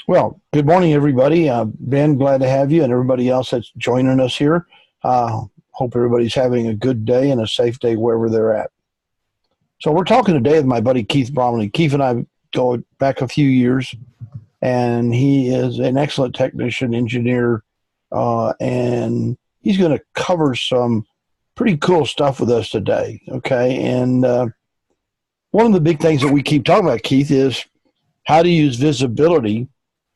Well, good morning, everybody. Ben, glad to have you and everybody else that's joining us here. Hope everybody's having a good day and a safe day wherever they're at. So we're talking today with my buddy Keith Bromley. Keith and I go back a few years, and he is an excellent technician, engineer, and he's going to cover some pretty cool stuff with us today, okay? And one of the big things that we keep talking about, Keith, is how to use visibility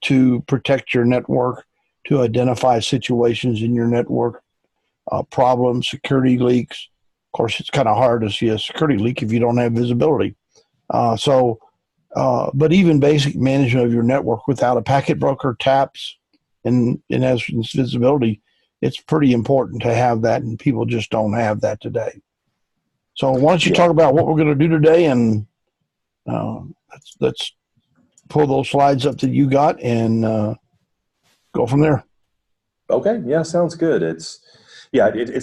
to protect your network, to identify situations in your network, problems, security leaks. Of course, it's kind of hard to see a security leak if you don't have visibility. But even basic management of your network without a packet broker, taps, and in essence, visibility, it's pretty important to have that, and people just don't have that today. So why don't you talk about what we're going to do today, and let's pull those slides up that you got and go from there. Okay, yeah, sounds good. It's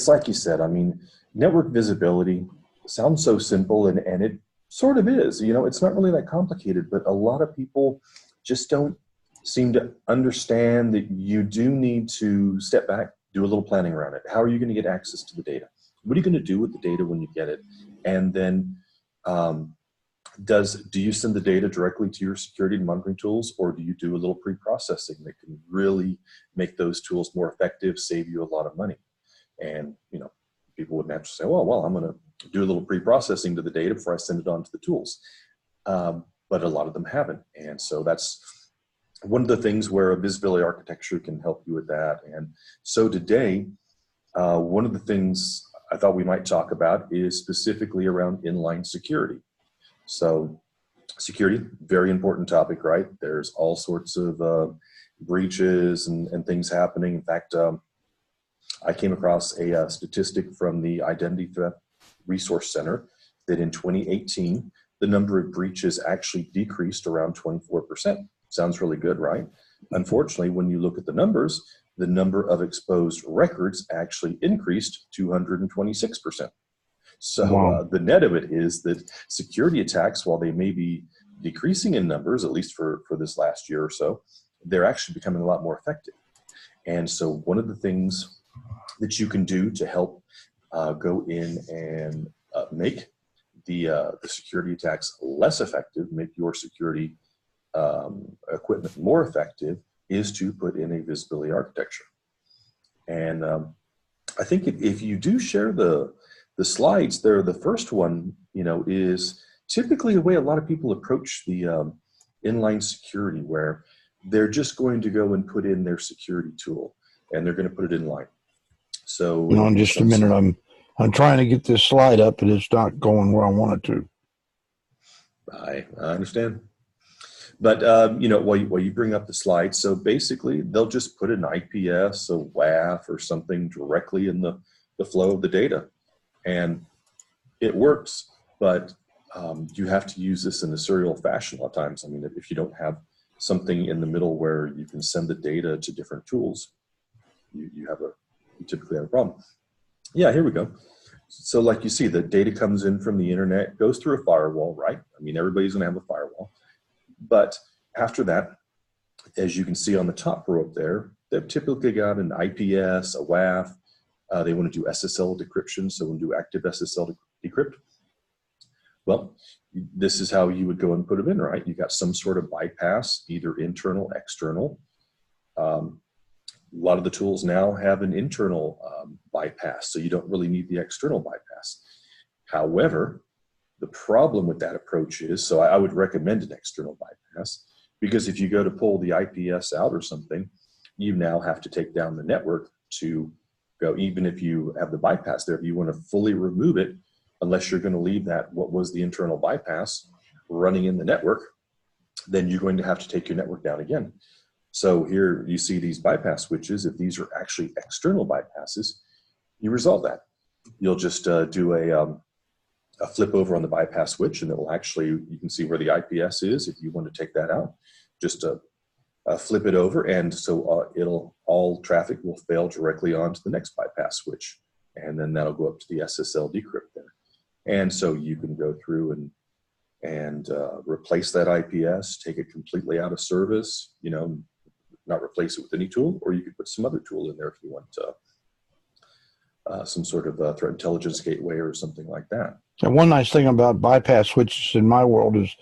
like you said. I mean, network visibility sounds so simple, and it sort of is. You know, it's not really that complicated, but a lot of people just don't seem to understand that you do need to step back, do a little planning around it. How are you going to get access to the data? What are you going to do with the data when you get it? And then do you send the data directly to your security and monitoring tools, or do you do a little pre-processing that can really make those tools more effective, save you a lot of money? And, you know, people would naturally say, well, I'm going to do a little pre-processing to the data before I send it on to the tools. But a lot of them haven't. And so that's one of the things where a visibility architecture can help you with that. And so today, one of the things I thought we might talk about is specifically around inline security. So security, very important topic, right? There's all sorts of breaches and things happening. In fact, I came across a statistic from the Identity Threat Resource Center that in 2018, the number of breaches actually decreased around 24%. Sounds really good, right? Unfortunately, when you look at the numbers, the number of exposed records actually increased 226%. So the net of it is that security attacks, while they may be decreasing in numbers, at least for this last year or so, they're actually becoming a lot more effective. And so one of the things that you can do to help go in and make the security attacks less effective, make your security equipment more effective, is to put in a visibility architecture. And I think if you do share the slides there, the first one, you know, is typically the way a lot of people approach the inline security, where they're just going to go and put in their security tool and they're going to put it in line. So in just a minute, I'm trying to get this slide up, but it's not going where I want it to. I understand. But, you know, while you bring up the slide, so basically they'll just put an IPS, a WAF, or something directly in the flow of the data. And it works, but you have to use this in a serial fashion a lot of times. I mean, if you don't have something in the middle where you can send the data to different tools, you typically have a problem. Yeah, here we go. So like you see, the data comes in from the internet, goes through a firewall, right? I mean, everybody's going to have a firewall. But after that, as you can see on the top row up there, they've typically got an IPS, a WAF. They want to do SSL decryption, so we'll do active SSL decrypt. Well, this is how you would go and put them in, right? You got some sort of bypass, either internal, external. A lot of the tools now have an internal bypass, so you don't really need the external bypass. However, the problem with that approach is, so I would recommend an external bypass, because if you go to pull the IPS out or something, you now have to take down the network to go, even if you have the bypass there, if you want to fully remove it, unless you're going to leave that, what was the internal bypass, running in the network, then you're going to have to take your network down again. So here you see these bypass switches. If these are actually external bypasses, you resolve that. You'll just do a flip over on the bypass switch, and it will actually, you can see where the IPS is. If you want to take that out, just flip it over, and so all traffic will fail directly onto the next bypass switch, and then that'll go up to the SSL decrypt there. And so you can go through and and replace that IPS, take it completely out of service, you know, not replace it with any tool, or you could put some other tool in there if you want some sort of threat intelligence gateway or something like that. And one nice thing about bypass switches in my world is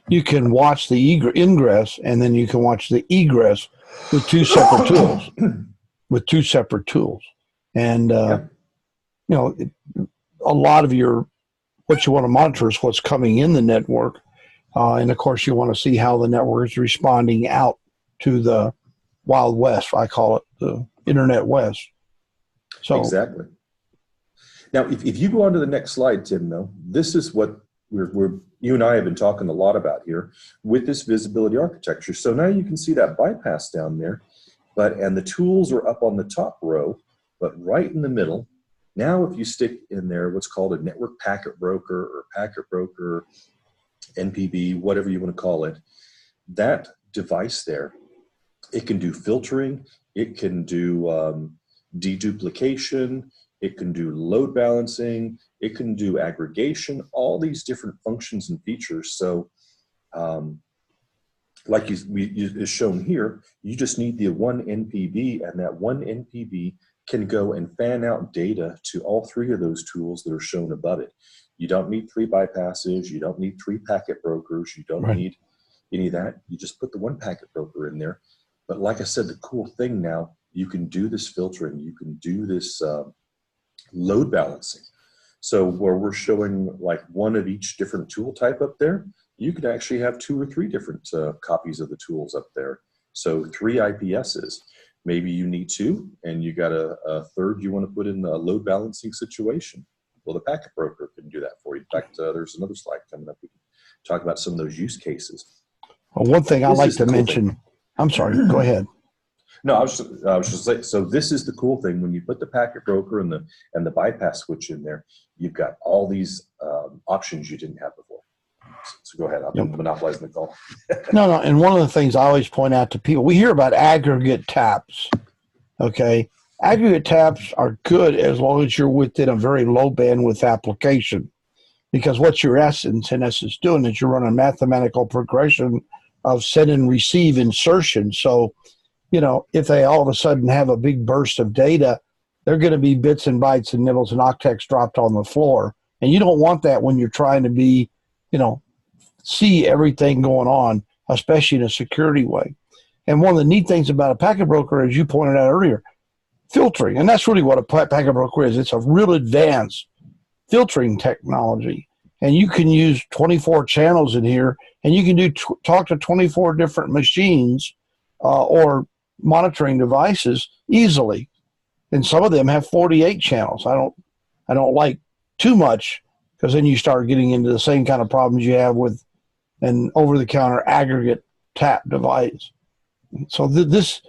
you can watch the ingress and then you can watch the egress with two separate tools. And, Yeah. you know, a lot of what you want to monitor is what's coming in the network. And of course, you want to see how the network is responding out to the Wild West. I call it the Internet West. So exactly. Now, if you go on to the next slide, Tim, though, this is what you and I have been talking a lot about here with this visibility architecture. So now you can see that bypass down there, and the tools are up on the top row, but right in the middle. Now, if you stick in there what's called a network packet broker, NPB, whatever you want to call it, that device there, it can do filtering, it can do deduplication, it can do load balancing, it can do aggregation, all these different functions and features. So like is shown here, you just need the one NPB, and that one NPB can go and fan out data to all three of those tools that are shown above it. You don't need 3 bypasses, you don't need 3 packet brokers, you don't need any of that. You just put the one packet broker in there. But like I said, the cool thing now, you can do this filtering, you can do this load balancing. So where we're showing like one of each different tool type up there, you could actually have 2 or 3 different copies of the tools up there. So 3 IPSs. Maybe you need 2, and you got a third you want to put in a load balancing situation. Well, the packet broker can do that for you. In fact, there's another slide coming up. We can talk about some of those use cases. Well, one thing I like to mention. I'm sorry. Go ahead. No, I was just saying. So this is the cool thing. When you put the packet broker and the bypass switch in there, you've got all these options you didn't have before. So go ahead. I'm monopolizing the call. No. And one of the things I always point out to people, we hear about aggregate taps. Okay. Aggregate taps are good as long as you're within a very low bandwidth application, because what you're in essence doing is you're running a mathematical progression of send and receive insertion. So, you know, if they all of a sudden have a big burst of data, they're going to be bits and bytes and nibbles and octets dropped on the floor. And you don't want that when you're trying to be, you know, see everything going on, especially in a security way. And one of the neat things about a packet broker, as you pointed out earlier, filtering. And that's really what a packet broker is. It's a real advanced filtering technology. And you can use 24 channels in here, and you can talk to 24 different machines or monitoring devices easily. And some of them have 48 channels. I don't like too much, because then you start getting into the same kind of problems you have with an over-the-counter aggregate tap device. So this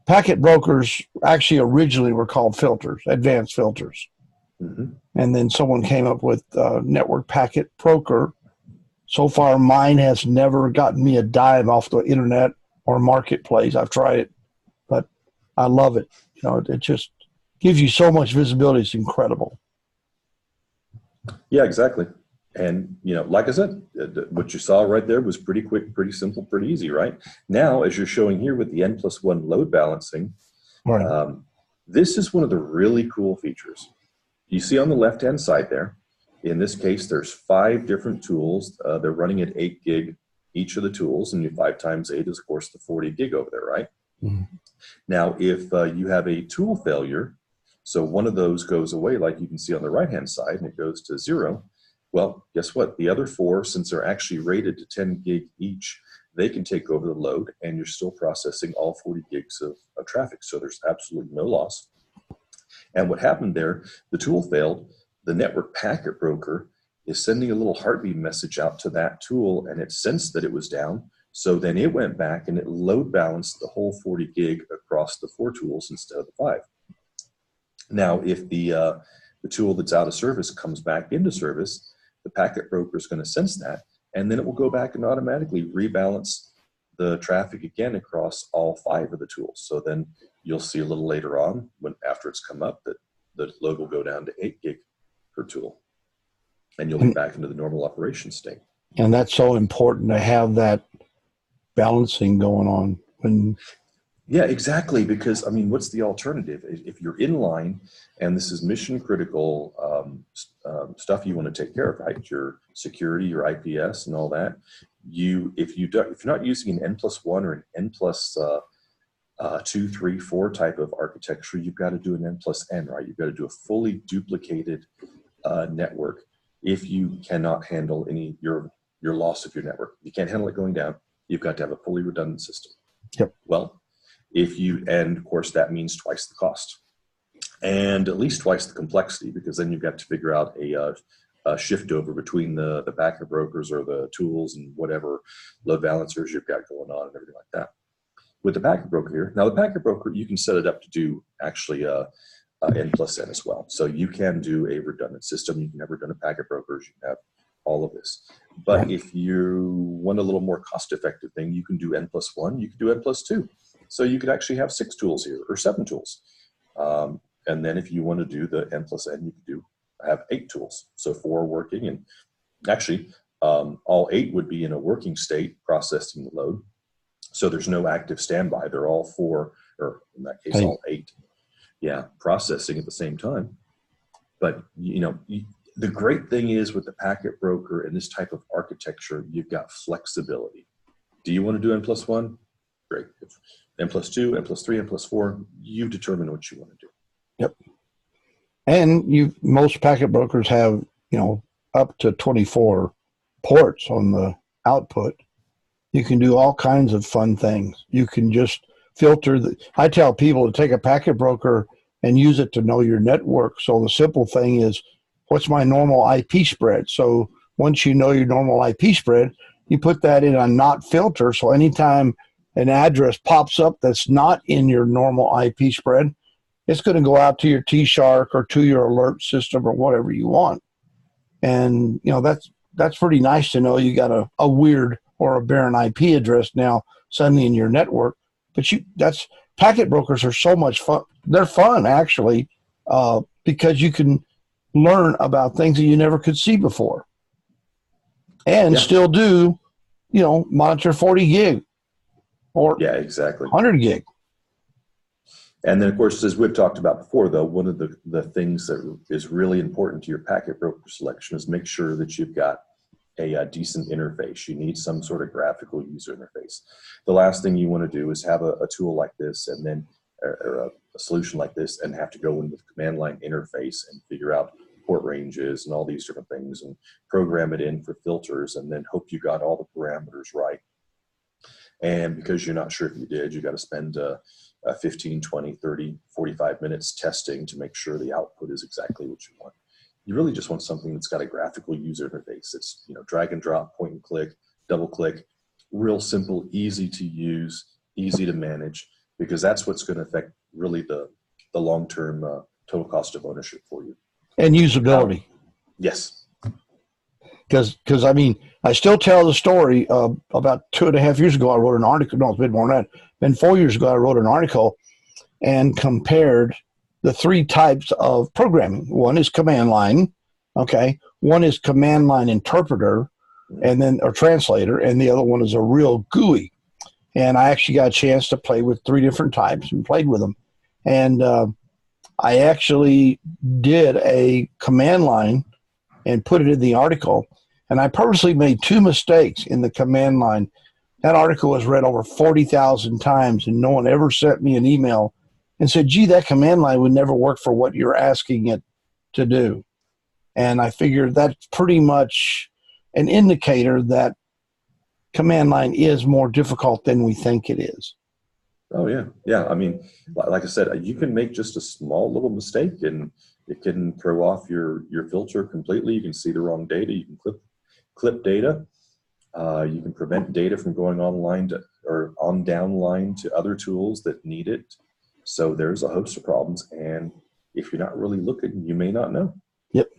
packet brokers actually originally were called filters, advanced filters. Mm-hmm. And then someone came up with network packet broker. So far, mine has never gotten me a dime off the internet or marketplace. I've tried it, but I love it. You know, it just gives you so much visibility. It's incredible. Yeah, exactly. And, you know, like I said, what you saw right there was pretty quick, pretty simple, pretty easy, right? Now, as you're showing here with the N+1 load balancing, right. This is one of the really cool features. You see on the left-hand side there, in this case, there's 5 different tools. They're running at 8 gig each of the tools, and 5 times 8 is, of course, the 40 gig over there, right? Mm-hmm. Now, if you have a tool failure, so one of those goes away, like you can see on the right-hand side, and it goes to 0, well, guess what? The other 4, since they're actually rated to 10 gig each, they can take over the load, and you're still processing all 40 gigs of traffic, so there's absolutely no loss. And what happened there, the tool failed, the network packet broker is sending a little heartbeat message out to that tool, and it sensed that it was down. So then it went back and it load balanced the whole 40 gig across the 4 tools instead of the 5. Now, if the tool that's out of service comes back into service, the packet broker is going to sense that, and then it will go back and automatically rebalance the traffic again across all 5 of the tools. So then you'll see a little later on, after it's come up, that the load will go down to 8 gig per tool, and you'll be back into the normal operation state. And that's so important to have that balancing going on. Yeah, exactly. Because I mean, what's the alternative? If you're in line and this is mission critical stuff you want to take care of, right? Your security, your IPS, and all that. If you're not using an N+1 or an N+2, 3, 4 type of architecture, you've got to do an N+N, right? You've got to do a fully duplicated network. If you cannot handle your loss of your network, you can't handle it going down. You've got to have a fully redundant system. Yep. Well, and of course that means twice the cost and at least twice the complexity, because then you've got to figure out a shift over between the packet brokers or the tools and whatever load balancers you've got going on and everything like that. With the packet broker here, now the packet broker, you can set it up to do actually N+N as well. So you can do a redundant system. You can have redundant packet brokers. You can have all of this. But right. If you want a little more cost-effective thing, you can do N+1. You can do N+2. So you could actually have 6 tools here or 7 tools. And then if you want to do the N+N, you can have 8 tools. So 4 working, and actually all 8 would be in a working state processing the load. So there's no active standby. They're all 4, or in that case, all 8. Yeah, processing at the same time. But the great thing is with the packet broker and this type of architecture, you've got flexibility. Do you want to do N+1? Great. N+2, N+3, N+4, you determine what you want to do. Yep. And most packet brokers have, up to 24 ports on the output. You can do all kinds of fun things. You can just filter I tell people to take a packet broker and use it to know your network. So the simple thing is, what's my normal IP spread? So once you know your normal IP spread, you put that in a not filter. So anytime an address pops up that's not in your normal IP spread, it's going to go out to your T-Shark or to your alert system or whatever you want. And, that's pretty nice to know you got a weird or a barren IP address now suddenly in your network. But packet brokers are so much fun. They're fun, actually, because you can learn about things that you never could see before. And still do, monitor 40 gig or exactly 100 gig. And then, of course, as we've talked about before, though, one of the things that is really important to your packet broker selection is make sure that you've got a decent interface. You need some sort of graphical user interface. The last thing you want to do is have a tool like this and then or a solution like this and have to go in with command line interface and figure out port ranges and all these different things and program it in for filters and then hope you got all the parameters right. And because you're not sure if you did, you got to spend 15, 20, 30, 45 minutes testing to make sure the output is exactly what you want. You really just want something that's got a graphical user interface. It's drag and drop, point and click, double click, real simple, easy to use, easy to manage, because that's what's going to affect really the long-term total cost of ownership for you. And usability. Yes. Because I still tell the story. About 2.5 years ago, I wrote an article. No, it's been more than that. Then 4 years ago, I wrote an article and compared the 3 types of programming. One is command line, okay. One is command line interpreter, and then or translator, and the other one is a real GUI. And I actually got a chance to play with 3 different types and played with them. And I actually did a command line and put it in the article. And I purposely made 2 mistakes in the command line. That article was read over 40,000 times, and no one ever sent me an email and said, gee, that command line would never work for what you're asking it to do. And I figured that's pretty much an indicator that command line is more difficult than we think it is. Oh, yeah. Yeah. Like I said, you can make just a small little mistake and it can throw off your filter completely. You can see the wrong data. You can clip data. You can prevent data from going online or on downline to other tools that need it. So there's a host of problems. And if you're not really looking, you may not know. Yep.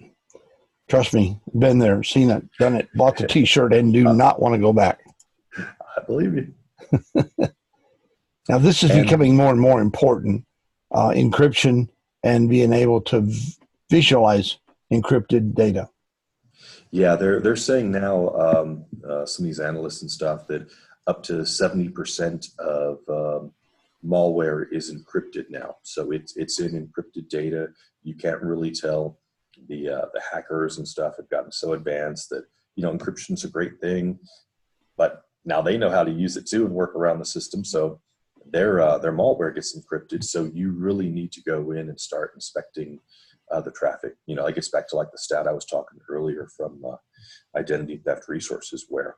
Trust me, been there, seen it, done it, bought the T-shirt and do not want to go back. I believe you. Now, this is becoming more and more important, encryption and being able to visualize encrypted data. Yeah, they're saying now, some of these analysts and stuff, that up to 70% of malware is encrypted now. So it's in encrypted data. You can't really tell. The hackers and stuff have gotten so advanced that, encryption's a great thing, but now they know how to use it too and work around the system. So their malware gets encrypted. So you really need to go in and start inspecting the traffic. It gets back to like the stat I was talking earlier from identity theft resources, where,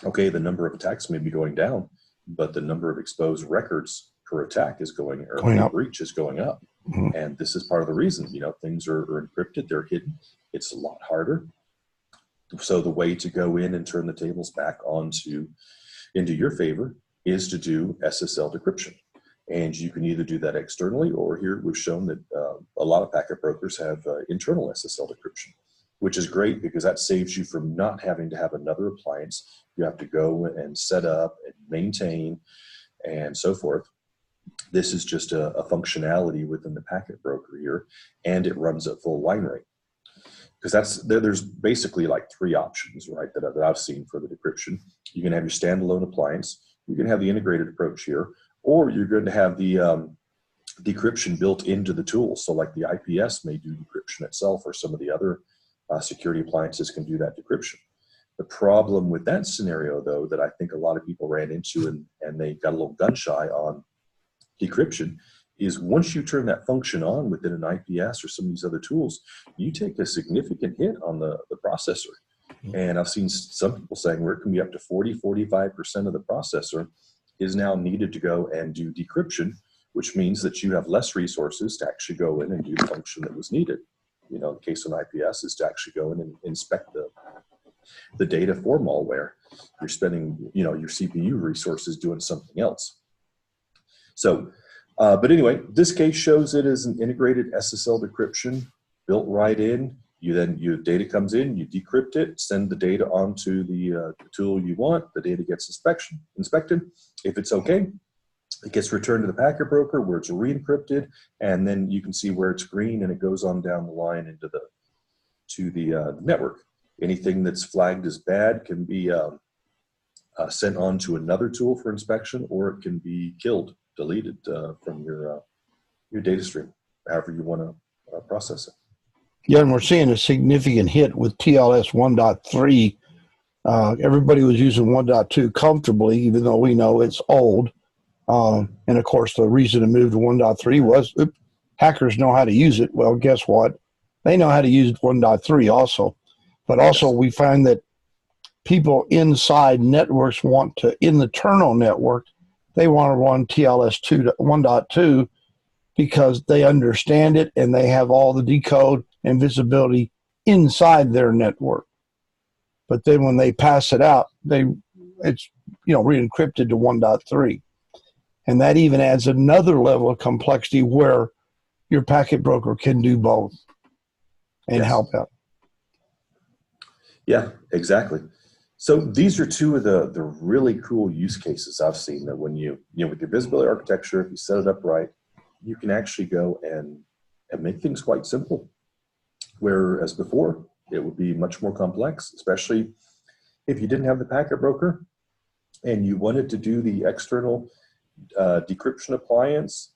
okay, the number of attacks may be going down, but the number of exposed records per attack is going, or Going per up. breach is going up. Mhm. And this is part of the reason. Things are encrypted, they're hidden. It's a lot harder. So the way to go in and turn the tables back into your favor is to do SSL decryption. And you can either do that externally, or here we've shown that a lot of packet brokers have internal SSL decryption, which is great because that saves you from not having to have another appliance you have to go and set up and maintain and so forth. This is just a functionality within the packet broker here, and it runs at full line rate. Because there's basically like three options, right, that I've seen for the decryption. You can have your standalone appliance, you can have the integrated approach here, or you're going to have the decryption built into the tool. So like the IPS may do decryption itself, or some of the other security appliances can do that decryption. The problem with that scenario, though, that I think a lot of people ran into and they got a little gun shy on decryption, is once you turn that function on within an IPS or some of these other tools, you take a significant hit on the processor. And I've seen some people saying where it can be up to 40-45% of the processor is now needed to go and do decryption, which means that you have less resources to actually go in and do the function that was needed. The case of an IPS is to actually go in and inspect the data for malware. You're spending, your CPU resources doing something else. So, but anyway, this case shows it as an integrated SSL decryption built right in. Your data comes in, you decrypt it, send the data onto the tool you want. The data gets inspected. If it's okay, it gets returned to the packet broker where it's re-encrypted, and then you can see where it's green, and it goes on down the line into the network. Anything that's flagged as bad can be sent on to another tool for inspection, or it can be killed, deleted from your data stream, however you want to process it. Yeah, and we're seeing a significant hit with TLS 1.3. Everybody was using 1.2 comfortably, even though we know it's old. And of course, the reason to move to 1.3 was hackers know how to use it. Well, guess what? They know how to use 1.3 also. But also, Yes. we find that people inside networks in the internal network, they want to run TLS 1.2 because they understand it and they have all the decode and visibility inside their network. But then when they pass it out, it's re-encrypted to 1.3. And that even adds another level of complexity where your packet broker can do both and help out. Yeah, exactly. So these are two of the really cool use cases I've seen, that when with your visibility architecture, if you set it up right, you can actually go and make things quite simple. Whereas before, it would be much more complex, especially if you didn't have the packet broker and you wanted to do the external decryption appliance.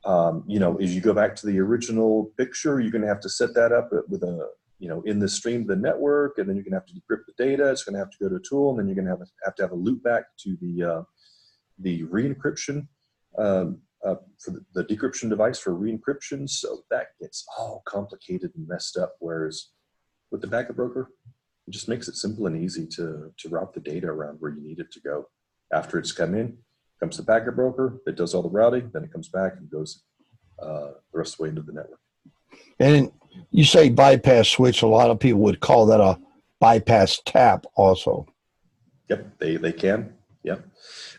As you go back to the original picture, you're going to have to set that up with in the stream of the network, and then you're going to have to decrypt the data. It's going to have to go to a tool, and then you're going to have to have a loop back to the re-encryption for the decryption device for re-encryption. So that gets all complicated and messed up. Whereas with the packet broker, it just makes it simple and easy to route the data around where you need it to go. After it's come in, comes the packet broker, it does all the routing, then it comes back and goes the rest of the way into the network. And you say bypass switch, a lot of people would call that a bypass tap also. Yep, they can. Yep.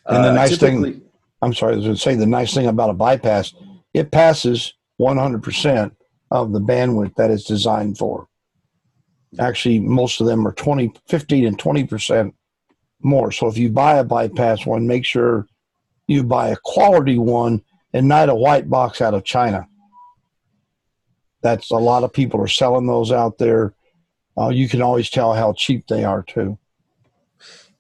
And the nice thing, I'm sorry, I was going to say the nice thing about a bypass, it passes 100% of the bandwidth that it's designed for. Actually, most of them are 15 and 20% more. So if you buy a bypass one, make sure you buy a quality one and not a white box out of China. That's a lot of people are selling those out there. You can always tell how cheap they are too.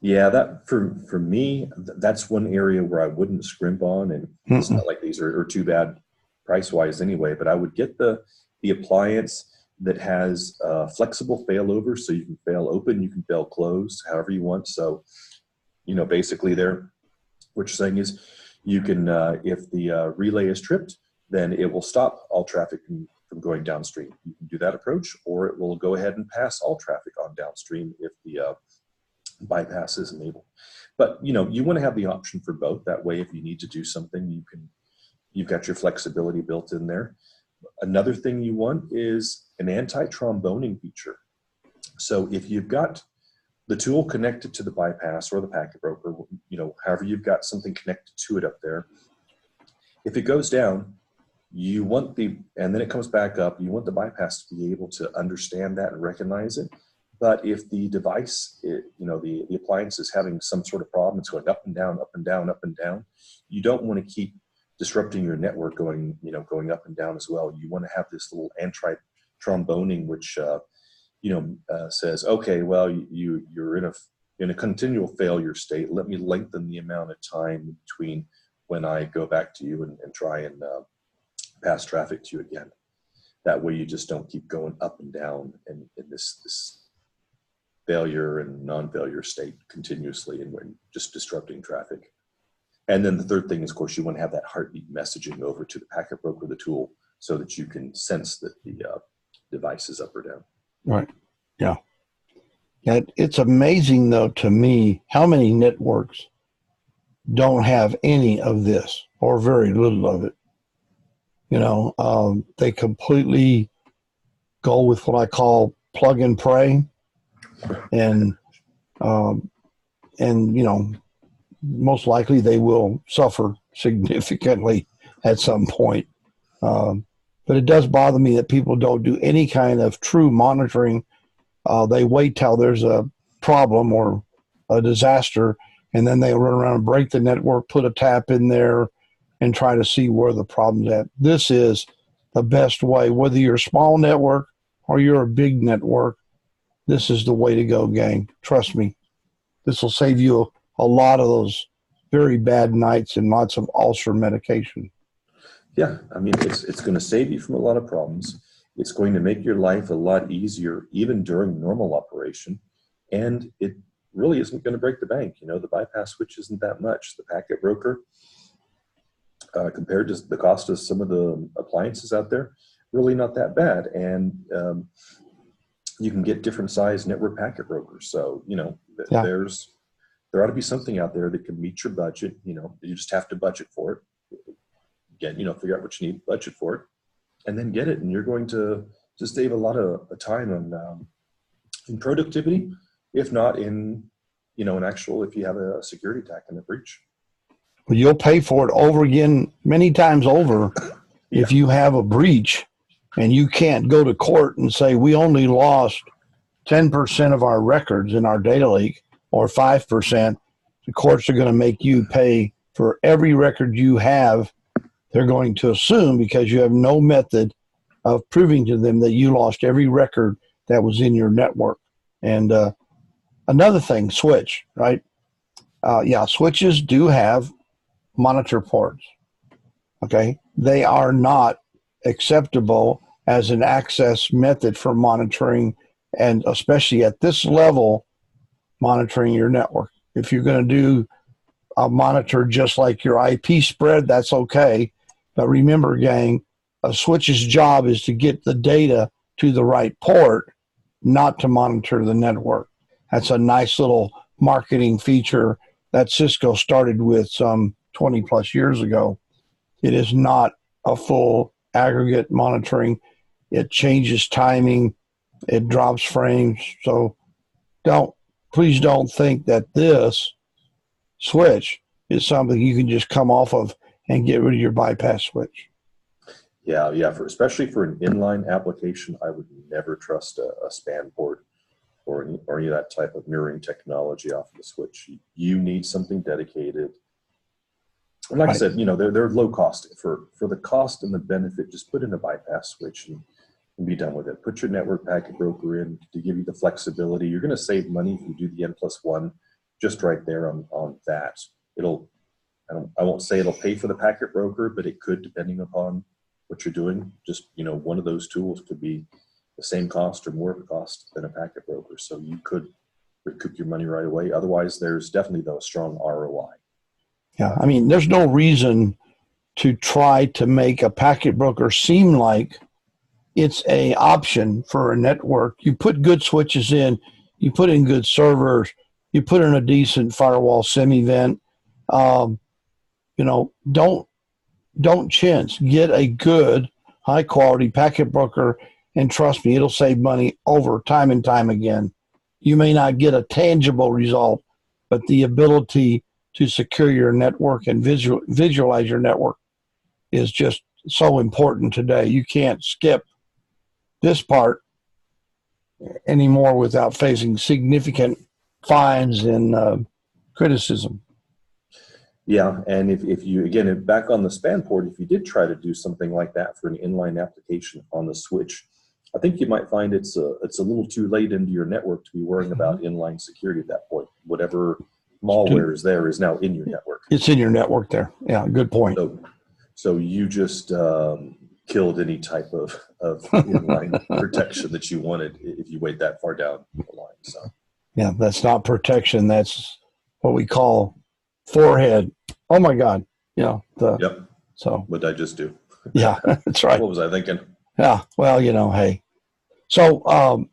Yeah, that for me, that's one area where I wouldn't scrimp on, and it's not like these are too bad price wise anyway. But I would get the appliance that has flexible failover, so you can fail open, you can fail closed, however you want. So, basically, what you're saying is, you can if the relay is tripped, then it will stop all traffic from going downstream. You can do that approach, or it will go ahead and pass all traffic on downstream if the bypass is enabled. But you want to have the option for both. That way, if you need to do something, you've got your flexibility built in there. Another thing you want is an anti-tromboning feature. So if you've got the tool connected to the bypass or the packet broker, however you've got something connected to it up there, if it goes down, and then it comes back up, you want the bypass to be able to understand that and recognize it. But if the device, the appliance is having some sort of problem, it's going up and down, up and down, up and down, you don't want to keep disrupting your network going up and down as well. You want to have this little anti-tromboning, which says, okay, well, you're in a continual failure state. Let me lengthen the amount of time between when I go back to you and try and pass traffic to you again. That way, you just don't keep going up and down in this failure and non-failure state continuously, and when just disrupting traffic. And then the third thing is, of course, you want to have that heartbeat messaging over to the packet broker, the tool, so that you can sense that the device is up or down. Right. Yeah. It's amazing, though, to me, how many networks don't have any of this or very little of it. They completely go with what I call plug and pray. And most likely they will suffer significantly at some point. But it does bother me that people don't do any kind of true monitoring. They wait till there's a problem or a disaster, and then they run around and break the network, put a tap in there, and try to see where the problem's at. This is the best way, whether you're a small network or you're a big network. This is the way to go, gang. Trust me. This will save you a lot of those very bad nights and lots of ulcer medication. Yeah, I mean, it's going to save you from a lot of problems. It's going to make your life a lot easier, even during normal operation. And it really isn't going to break the bank. The bypass switch isn't that much. The packet broker, compared to the cost of some of the appliances out there, really not that bad. And you can get different size network packet brokers. So, there ought to be something out there that can meet your budget. You just have to budget for it. Again, figure out what you need, budget for it, and then get it. And you're going to save a lot of time in productivity, if not in actual, if you have a security attack and a breach. Well, you'll pay for it over again, many times over, if you have a breach. And you can't go to court and say, we only lost 10% of our records in our data leak, or 5%. The courts are going to make you pay for every record you have. They're going to assume, because you have no method of proving to them that you lost every record that was in your network. And another thing, switch, right? Switches do have monitor ports. Okay. They are not acceptable as an access method for monitoring, and especially at this level, monitoring your network. If you're going to do a monitor just like your IP spread, that's okay. But remember, gang, a switch's job is to get the data to the right port, not to monitor the network. That's a nice little marketing feature that Cisco started with some 20 plus years ago. It is not a full aggregate monitoring. It changes timing. It drops frames. So please don't think that this switch is something you can just come off of and get rid of your bypass switch. Yeah. Especially for an inline application, I would never trust a span port or any of that type of mirroring technology off of the switch. You need something dedicated. And like I said, they're low cost. For the cost and the benefit, just put in a bypass switch, and and be done with it. Put your network packet broker in to give you the flexibility. You're going to save money if you do the N+1 just right there on that. I won't say it'll pay for the packet broker, but it could, depending upon what you're doing. Just, one of those tools could be the same cost or more of a cost than a packet broker. So you could recoup your money right away. Otherwise, there's definitely, though, a strong ROI. Yeah, I mean, there's no reason to try to make a packet broker seem like it's a option for a network. You put good switches in, you put in good servers, you put in a decent firewall semi-vent. Don't chintz. Get a good, high-quality packet broker, and trust me, it'll save money over time and time again. You may not get a tangible result, but the ability to secure your network and visualize your network is just so important today. You can't skip this part anymore without facing significant fines and criticism. Yeah, and if you, again, back on the span port, if you did try to do something like that for an inline application on the switch, I think you might find it's a little too late into your network to be worrying about inline security at that point. Whatever malware is there is now in your network. It's in your network there. Yeah, good point. So you just killed any type of inline protection that you wanted if you wait that far down the line. So yeah, that's not protection. That's what we call forehead. Oh my God. Yep. So what did I just do? Yeah, that's right. What was I thinking? Yeah. Well, hey. So,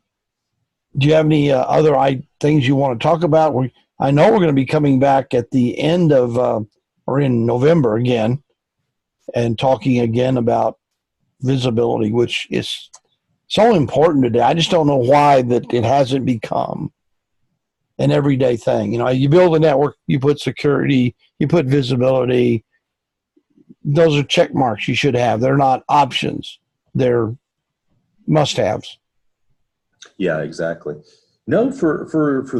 do you have any other things you want to talk about? I know we're going to be coming back at the end of, or in November again, and talking again about visibility, which is so important today. I just don't know why that it hasn't become an everyday thing. You build a network, you put security, you put visibility. Those are check marks you should have. They're not options. They're must-haves. Yeah, exactly. No, for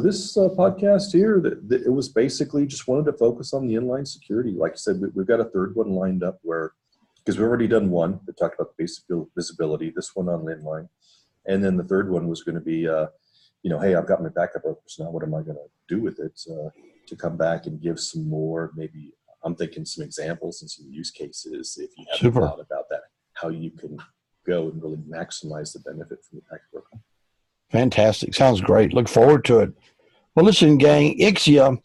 this podcast here, that it was basically just wanted to focus on the inline security. Like I said, we've got a third one lined up because we've already done one that talked about the basic visibility, this one on inline. And then the third one was going to be, hey, I've got my backup brokers now. What am I going to do with it to come back and give some more, maybe I'm thinking some examples and some use cases if you haven't thought about that, how you can go and really maximize the benefit from the packet broker. Fantastic. Sounds great. Look forward to it. Well, listen, gang, Ixia,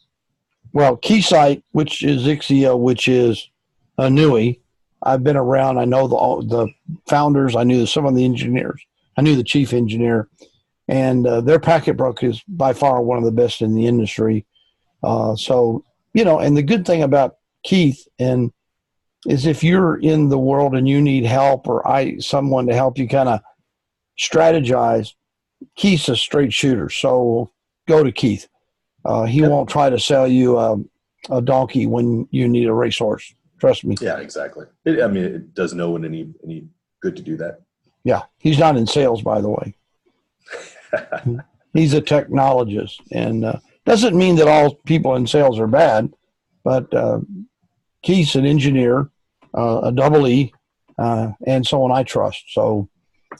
Keysight, which is Ixia, which is a NUI. I've been around. I know the founders. I knew some of the engineers. I knew the chief engineer. And their packet broker is by far one of the best in the industry. And the good thing about Keith is if you're in the world and you need help or someone to help you kind of strategize, Keith's a straight shooter. So go to Keith. He won't try to sell you a donkey when you need a racehorse. Trust me. Yeah, exactly. It does no one any good to do that. Yeah. He's not in sales, by the way. He's a technologist, and doesn't mean that all people in sales are bad, but Keith's an engineer, a double E, and someone I trust. So,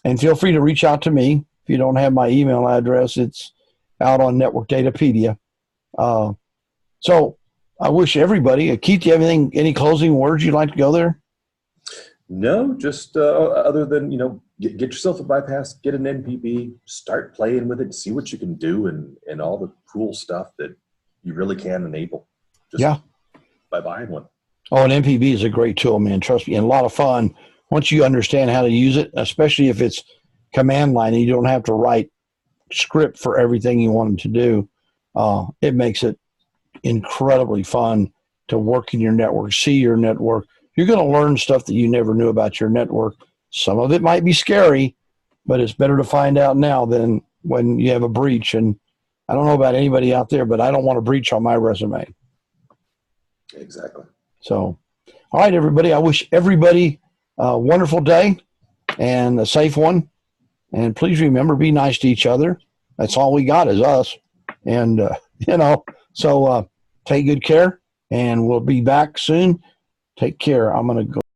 and feel free to reach out to me. If you don't have my email address, it's out on Network Datapedia. So I wish everybody, Keith, do you have any closing words you'd like to go there? No, just other than, get yourself a bypass, get an NPB, start playing with it, see what you can do and all the cool stuff that you really can enable just by buying one. Oh, an NPB is a great tool, man. Trust me, and a lot of fun once you understand how to use it, especially if it's command line and you don't have to write script for everything you want them to do. It makes it incredibly fun to work in your network, see your network. You're going to learn stuff that you never knew about your network. Some of it might be scary, but it's better to find out now than when you have a breach. And I don't know about anybody out there, but I don't want a breach on my resume. Exactly. So, all right, everybody. I wish everybody a wonderful day and a safe one. And please remember, be nice to each other. That's all we got is us. And, so take good care, and we'll be back soon. Take care. I'm going to go.